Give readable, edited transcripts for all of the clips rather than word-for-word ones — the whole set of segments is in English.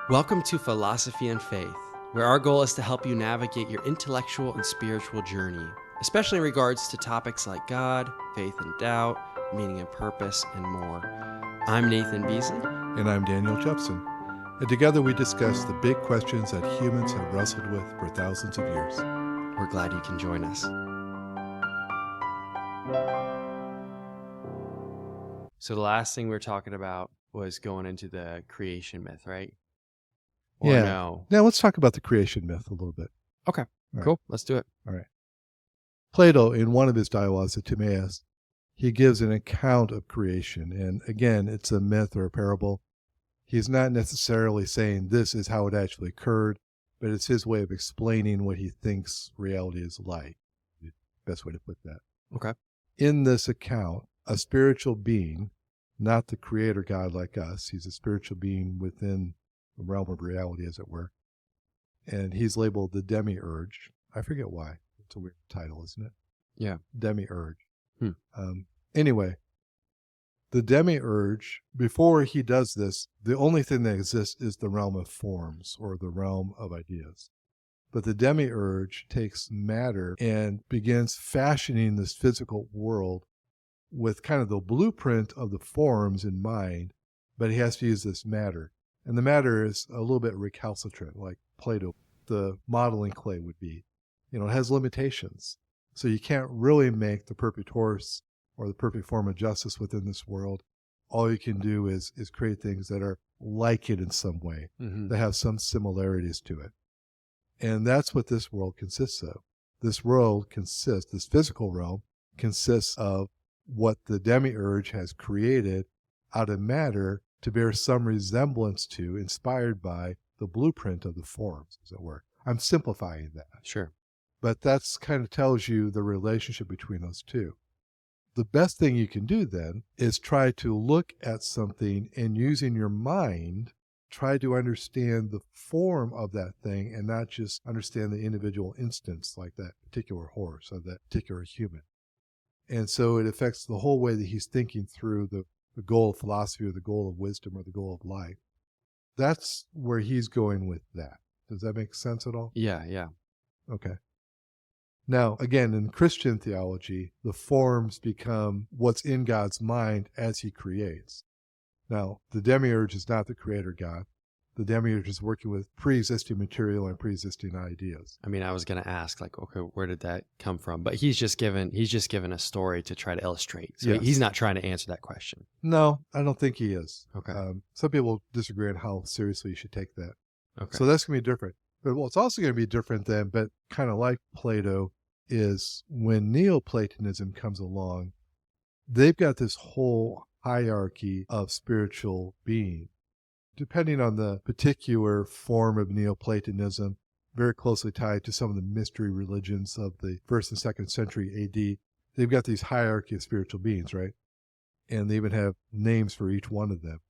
Welcome to Philosophy and Faith, where our goal is to help you navigate your intellectual and spiritual journey, especially in regards to topics like God, faith and doubt, meaning and purpose, and more. I'm Nathan Beason. And I'm Daniel Jepson. And together we discuss the big questions that humans have wrestled with for thousands of years. We're glad you can join us. So the last thing we were talking about was going into the creation myth, right? Or yeah. No? Now let's talk about the creation myth a little bit. Okay, All cool. right. Let's do it. All right. Plato, in one of his dialogues at Timaeus, he gives an account of creation. And again, it's a myth or a parable. He's not necessarily saying this is how it actually occurred, but it's his way of explaining what he thinks reality is like. The best way to put that. Okay. In this account, a spiritual being, not the creator God like us, he's a spiritual being within the realm of reality, as it were. And he's labeled the Demiurge. I forget why. It's a weird title, isn't it? Yeah. Demiurge. Anyway, the Demiurge, before he does this, the only thing that exists is the realm of forms or the realm of ideas. But the Demiurge takes matter and begins fashioning this physical world with kind of the blueprint of the forms in mind, but he has to use this matter. And the matter is a little bit recalcitrant, like Plato, the modeling clay would be. It has limitations. So you can't really make the perfect horse or the perfect form of justice within this world. All you can do is create things that are like it in some way, that have some similarities to it. And that's what this world consists of. This physical realm consists of what the Demiurge has created out of matter to bear some resemblance to, inspired by the blueprint of the forms, as it were. I'm simplifying that. Sure. But that's kind of tells you the relationship between those two. The best thing you can do then is try to look at something and using your mind, try to understand the form of that thing and not just understand the individual instance like that particular horse or that particular human. And so it affects the whole way that he's thinking through the goal of philosophy or the goal of wisdom or the goal of life. That's where he's going with that. Does that make sense at all? Yeah. Okay. Now, again, in Christian theology, the forms become what's in God's mind as he creates. Now, the Demiurge is not the creator God. The Demiurge is working with pre-existing material and pre-existing ideas. I mean, I was going to ask, like, okay, where did that come from? But he's just given a story to try to illustrate. So Yes. He's not trying to answer that question. No, I don't think he is. Okay. Some people disagree on how seriously you should take that. Okay. So that's going to be different. But what's also going to be different then, but kind of like Plato, is when Neoplatonism comes along, they've got this whole hierarchy of spiritual being. Depending on the particular form of Neoplatonism, very closely tied to some of the mystery religions of the 1st and 2nd century AD, they've got these hierarchy of spiritual beings, right? And they even have names for each one of them.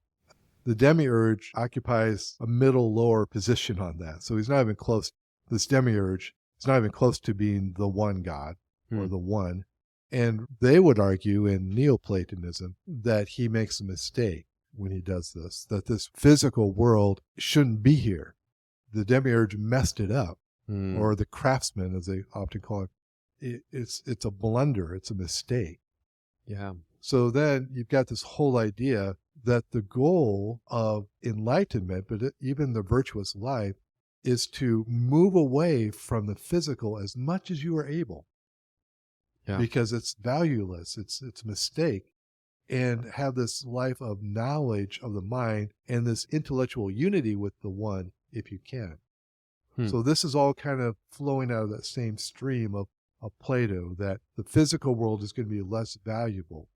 The Demiurge occupies a middle lower position on that. So he's not even close. This Demiurge is not even close to being the one God or the one. And they would argue in Neoplatonism that he makes a mistake when he does this, that this physical world shouldn't be here. The Demiurge messed it up, or the craftsman, as they often call it. It's a blunder. It's a mistake. Yeah. So then you've got this whole idea that the goal of enlightenment, but even the virtuous life, is to move away from the physical as much as you are able. Yeah. Because it's valueless. It's a mistake. And have this life of knowledge of the mind and this intellectual unity with the one, if you can. So this is all kind of flowing out of that same stream of Plato, that the physical world is going to be less valuable.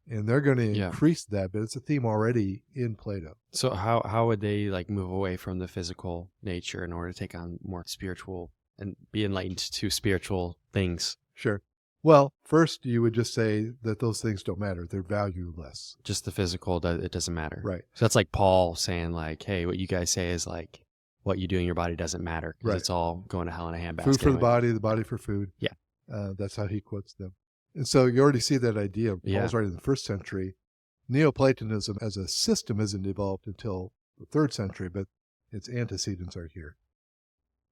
And they're going to increase that, but it's a theme already in Plato. So how would they move away from the physical nature in order to take on more spiritual and be enlightened to spiritual things? Sure. Well, first you would just say that those things don't matter. They're valueless. Just the physical, it doesn't matter. Right. So that's like Paul saying hey, what you guys say is what you do in your body doesn't matter because it's all going to hell in a handbasket. Food for the body for food. Yeah. That's how he quotes them. And so you already see that idea. Paul's writing in the 1st century. Neoplatonism as a system isn't developed until the 3rd century, but Its antecedents are here.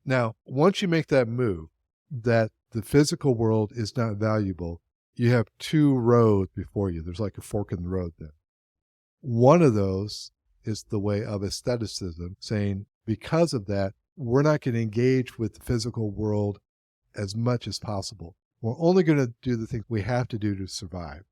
Now, once you make that move, that the physical world is not valuable, you have two roads before you. There's like a fork in the road then. One of those is the way of asceticism, saying because of that, we're not going to engage with the physical world as much as possible. We're only going to do the things we have to do to survive.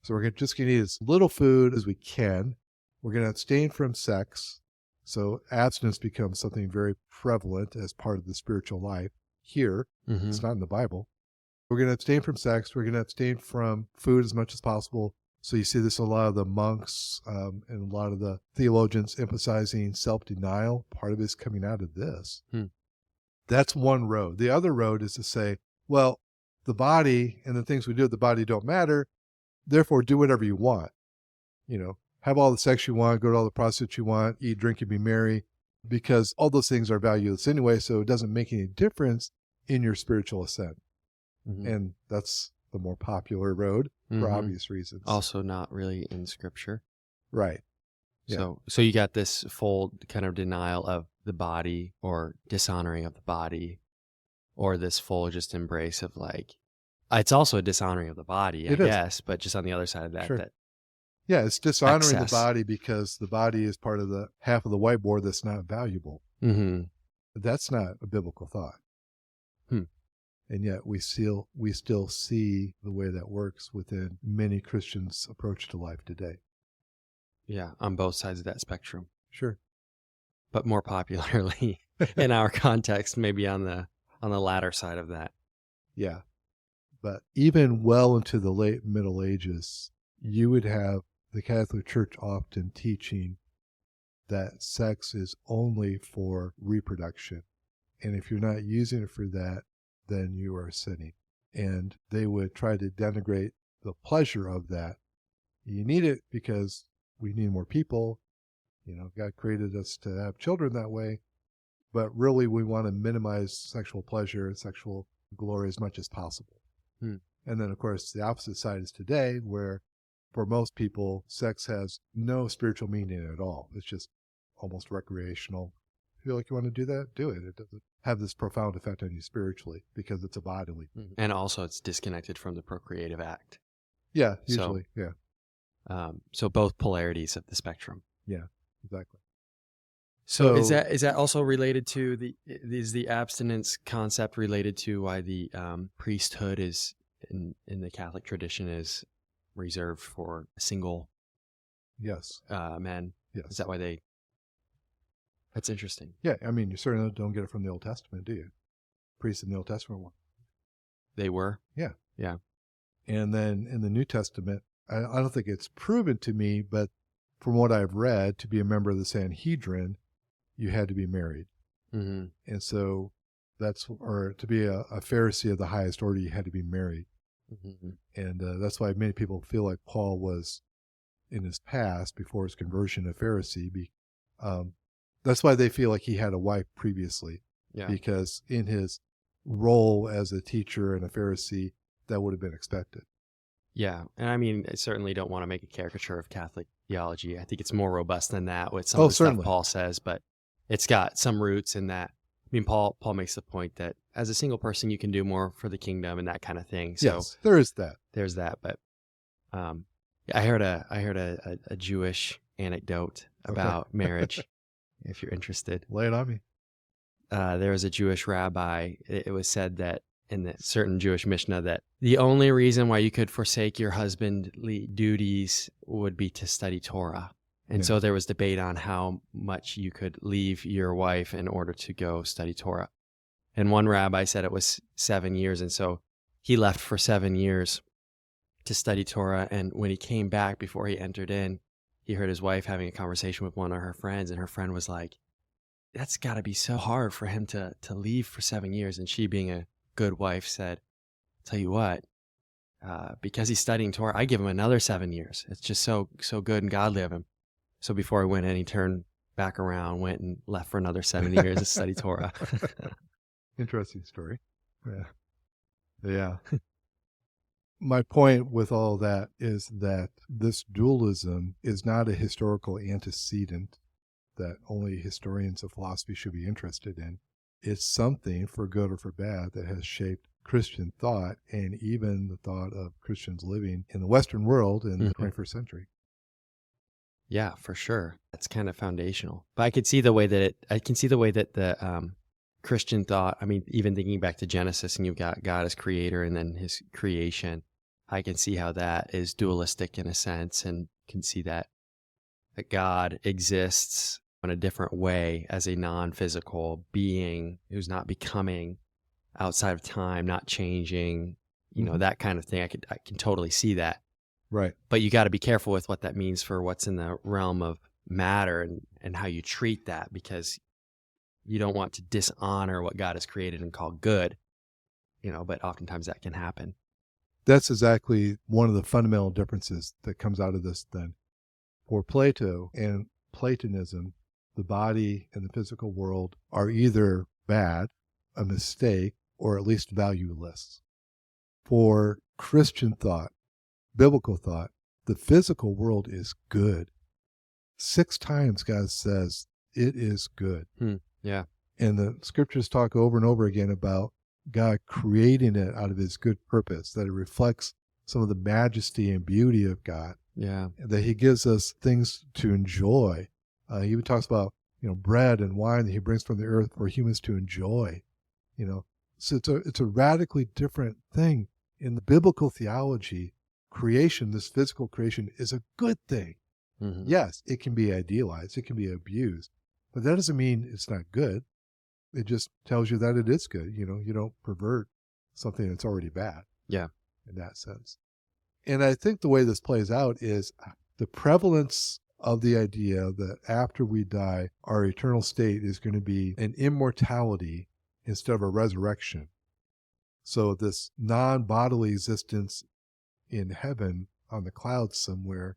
So we're just going to eat as little food as we can. We're going to abstain from sex. So abstinence becomes something very prevalent as part of the spiritual life here. Mm-hmm. It's not in the Bible. We're going to abstain from sex. We're going to abstain from food as much as possible. So you see this in a lot of the monks and a lot of the theologians emphasizing self-denial. Part of it is coming out of this. That's one road. The other road is to say, well, the body and the things we do with the body don't matter. Therefore, do whatever you want. Have all the sex you want, go to all the prostitutes you want, eat, drink, and be merry, because all those things are valueless anyway, so it doesn't make any difference in your spiritual ascent. Mm-hmm. And that's the more popular road for obvious reasons. Also not really in Scripture. Right. Yeah. So you got this full kind of denial of the body or dishonoring of the body, or this full just embrace of like, it's also a dishonoring of the body, I guess, but just on the other side of that. Sure. That yeah, it's dishonoring excess. The body because the body is part of the half of the whiteboard that's not valuable. Mm-hmm. That's not a biblical thought. And yet we still see the way that works within many Christians' approach to life today. Yeah, on both sides of that spectrum. Sure. But more popularly in our context, maybe on the latter side of that. Yeah. But even well into the late Middle Ages, you would have the Catholic Church often teaching that sex is only for reproduction. And if you're not using it for that, then you are sinning. And they would try to denigrate the pleasure of that. You need it because we need more people. God created us to have children that way. But really, we want to minimize sexual pleasure and sexual glory as much as possible. And then, of course, the opposite side is today, where for most people, sex has no spiritual meaning at all. It's just almost recreational. Feel like you want to do that? Do it. It doesn't have this profound effect on you spiritually because it's a bodily. And also it's disconnected from the procreative act. Yeah, usually. So both polarities of the spectrum. Yeah, exactly. So is that also related to is the abstinence concept related to why the priesthood is in the Catholic tradition is reserved for single men? Yes. Is that why they... That's interesting. Yeah, I mean, you certainly don't get it from the Old Testament, do you? Priests in the Old Testament were. They were? Yeah. Yeah. And then in the New Testament, I don't think it's proven to me, but from what I've read, to be a member of the Sanhedrin, you had to be married. Mm-hmm. And so or to be a Pharisee of the highest order, you had to be married. Mm-hmm. And that's why many people feel like Paul was, in his past, before his conversion, a Pharisee. That's why they feel like he had a wife previously. Yeah. Because in his role as a teacher and a Pharisee, that would have been expected. Yeah. And I mean, I certainly don't want to make a caricature of Catholic theology. I think it's more robust than that with some of the stuff Paul says, but it's got some roots in that. I mean, Paul makes the point that as a single person, you can do more for the kingdom and that kind of thing. So yes, there is that. There's that. But I heard a Jewish anecdote about marriage. If you're interested. Lay it on me. There was a Jewish rabbi. It was said that in the certain Jewish Mishnah that the only reason why you could forsake your husbandly duties would be to study Torah. And so there was debate on how much you could leave your wife in order to go study Torah. And one rabbi said it was 7 years. And so he left for 7 years to study Torah. And when he came back before he entered in, he heard his wife having a conversation with one of her friends, and her friend was like, that's got to be so hard for him to leave for 7 years. And she, being a good wife, said, tell you what, because he's studying Torah, I give him another 7 years. It's just so good and godly of him. So before he went in, he turned back around, went and left for another 7 years to study Torah. Interesting story. Yeah. My point with all that is that this dualism is not a historical antecedent that only historians of philosophy should be interested in. It's something, for good or for bad, that has shaped Christian thought and even the thought of Christians living in the Western world in the 21st century. Yeah, for sure. That's kind of foundational. But I can see the way that the Christian thought, I mean, even thinking back to Genesis, and you've got God as creator and then his creation, I can see how that is dualistic in a sense, and can see that God exists in a different way as a non-physical being who's not becoming outside of time, not changing, that kind of thing. I can totally see that. Right. But you got to be careful with what that means for what's in the realm of matter and how you treat that, because you don't want to dishonor what God has created and call good, but oftentimes that can happen. That's exactly one of the fundamental differences that comes out of this then. For Plato and Platonism, the body and the physical world are either bad, a mistake, or at least valueless. For Christian thought, biblical thought, the physical world is good. 6 times God says it is good. Yeah. And the scriptures talk over and over again about God creating it out of his good purpose, that it reflects some of the majesty and beauty of God. Yeah. That he gives us things to enjoy. He even talks about, bread and wine that he brings from the earth for humans to enjoy. So it's a radically different thing. In the biblical theology, creation, this physical creation, is a good thing. Mm-hmm. Yes, it can be idealized, it can be abused, but that doesn't mean it's not good. It just tells you that it is good. You don't pervert something that's already bad. Yeah. In that sense. And I think the way this plays out is the prevalence of the idea that after we die, our eternal state is going to be an immortality instead of a resurrection. So this non-bodily existence in heaven on the clouds somewhere,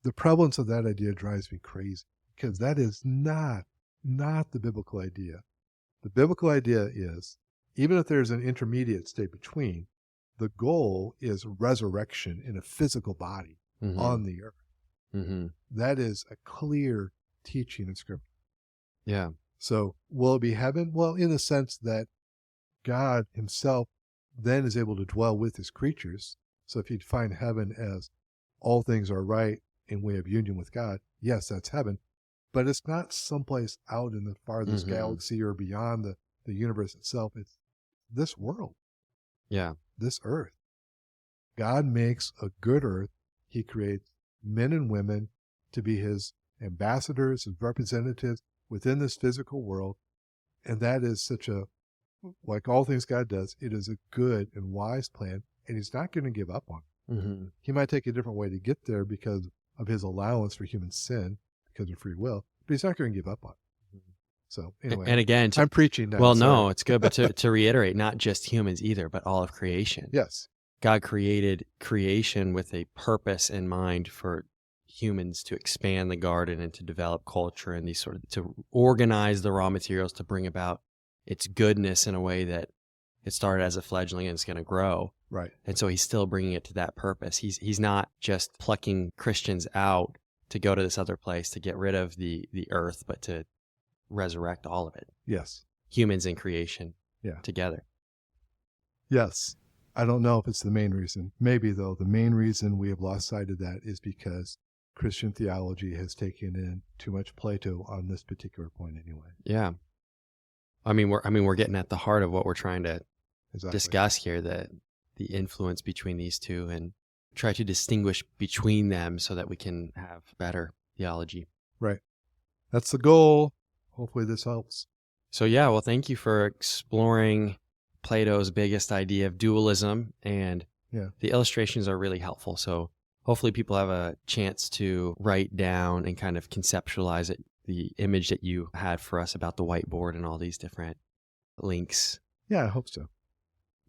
the prevalence of that idea drives me crazy, because that is not the biblical idea. The biblical idea is, even if there's an intermediate state between, the goal is resurrection in a physical body on the earth. Mm-hmm. That is a clear teaching in Scripture. Yeah. So will it be heaven? Well, in the sense that God himself then is able to dwell with his creatures. So if you define heaven as all things are right and we have union with God, yes, that's heaven. But it's not someplace out in the farthest galaxy or beyond the universe itself. It's this world. Yeah. This earth. God makes a good earth. He creates men and women to be his ambassadors, his representatives within this physical world. And that is like all things God does, it is a good and wise plan, and he's not going to give up on it. Mm-hmm. He might take a different way to get there because of his allowance for human sin, because of free will, but he's not going to give up on it. So anyway, and again, I'm preaching now. Well, sorry. no, it's good, but to reiterate, not just humans either, but all of creation. Yes. God created creation with a purpose in mind for humans to expand the garden and to develop culture and to organize the raw materials to bring about its goodness in a way that it started as a fledgling and it's going to grow. Right. And so he's still bringing it to that purpose. He's not just plucking Christians out to go to this other place to get rid of the earth, but to resurrect all of it. Yes. Humans and creation together. Yes. I don't know if it's the main reason. Maybe, though, the main reason we have lost sight of that is because Christian theology has taken in too much Plato on this particular point anyway. Yeah. I mean, we're getting at the heart of what we're trying to discuss here, the influence between these two, and try to distinguish between them so that we can have better theology. Right. That's the goal. Hopefully this helps. So well, thank you for exploring Plato's biggest idea of dualism, and the illustrations are really helpful. So hopefully people have a chance to write down and kind of conceptualize it, the image that you had for us about the whiteboard and all these different links. Yeah, I hope so.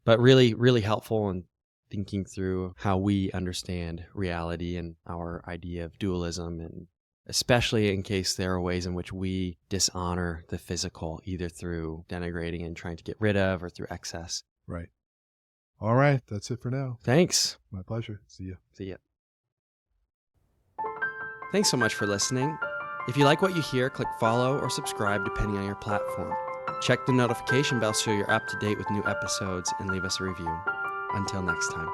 But really, really helpful in thinking through how we understand reality and our idea of dualism, and especially in case there are ways in which we dishonor the physical, either through denigrating and trying to get rid of or through excess. Right. All right. That's it for now. Thanks. My pleasure. See you. See ya. Thanks so much for listening. If you like what you hear, click follow or subscribe depending on your platform. Check the notification bell so you're up to date with new episodes and leave us a review. Until next time.